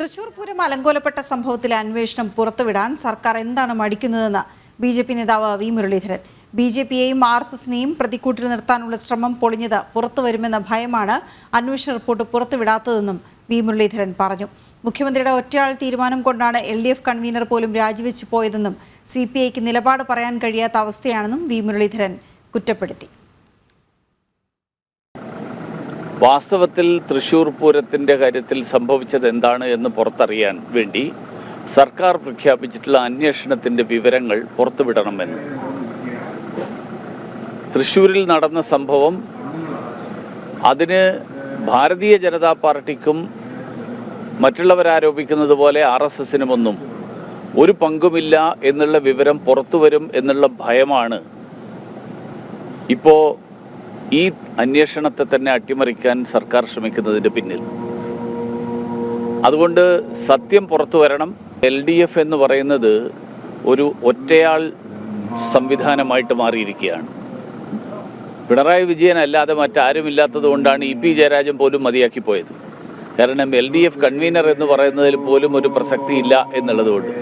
തൃശൂർ പൂരം അലങ്കോലപ്പെട്ട സംഭവത്തിലെ അന്വേഷണം പുറത്തുവിടാൻ സർക്കാർ എന്താണ് മടിക്കുന്നതെന്ന് ബി.ജെ.പി. നേതാവ് വി മുരളീധരൻ. ബി.ജെ.പിയെയും ആർ.എസ്.എസിനെയും പ്രതിക്കൂട്ടിൽ നിർത്താനുള്ള ശ്രമം പൊളിഞ്ഞത് പുറത്തുവരുമെന്ന ഭയമാണ് അന്വേഷണ റിപ്പോർട്ട് പുറത്തുവിടാത്തതെന്നും വി മുരളീധരൻ പറഞ്ഞു. മുഖ്യമന്ത്രിയുടെ ഒറ്റയാൾ തീരുമാനം കൊണ്ടാണ് LDF കൺവീനർ പോലും രാജിവെച്ചു പോയതെന്നും CPIക്ക് നിലപാട് പറയാൻ കഴിയാത്ത അവസ്ഥയാണെന്നും വി മുരളീധരൻ കുറ്റപ്പെടുത്തി. വാസ്തവത്തിൽ തൃശൂർ പൂരത്തിൻ്റെ കാര്യത്തിൽ സംഭവിച്ചത് എന്താണ് എന്ന് പുറത്തറിയാൻ വേണ്ടി സർക്കാർ പ്രഖ്യാപിച്ചിട്ടുള്ള അന്വേഷണത്തിൻ്റെ വിവരങ്ങൾ പുറത്തുവിടണമെന്ന്. തൃശ്ശൂരിൽ നടന്ന സംഭവം അതിന് ഭാരതീയ ജനതാ പാർട്ടിക്കും മറ്റുള്ളവരാരോപിക്കുന്നത് പോലെ RSSനുമൊന്നും ഒരു പങ്കുമില്ല എന്നുള്ള വിവരം പുറത്തു വരും എന്നുള്ള ഭയമാണ് ഇപ്പോൾ ഈ അന്വേഷണത്തെ തന്നെ അട്ടിമറിക്കാൻ സർക്കാർ ശ്രമിക്കുന്നതിന് പിന്നിൽ. അതുകൊണ്ട് സത്യം പുറത്തു വരണം. LDF എന്ന് പറയുന്നത് ഒരു ഒറ്റയാൾ സംവിധാനമായിട്ട് മാറിയിരിക്കുകയാണ്. പിണറായി വിജയൻ അല്ലാതെ മറ്റാരുമില്ലാത്തത് കൊണ്ടാണ് EP ജയരാജൻ പോലും മതിയാക്കി പോയത്. കാരണം LDF കൺവീനർ എന്ന് പറയുന്നതിൽ പോലും ഒരു പ്രസക്തിയില്ല എന്നുള്ളതുകൊണ്ട്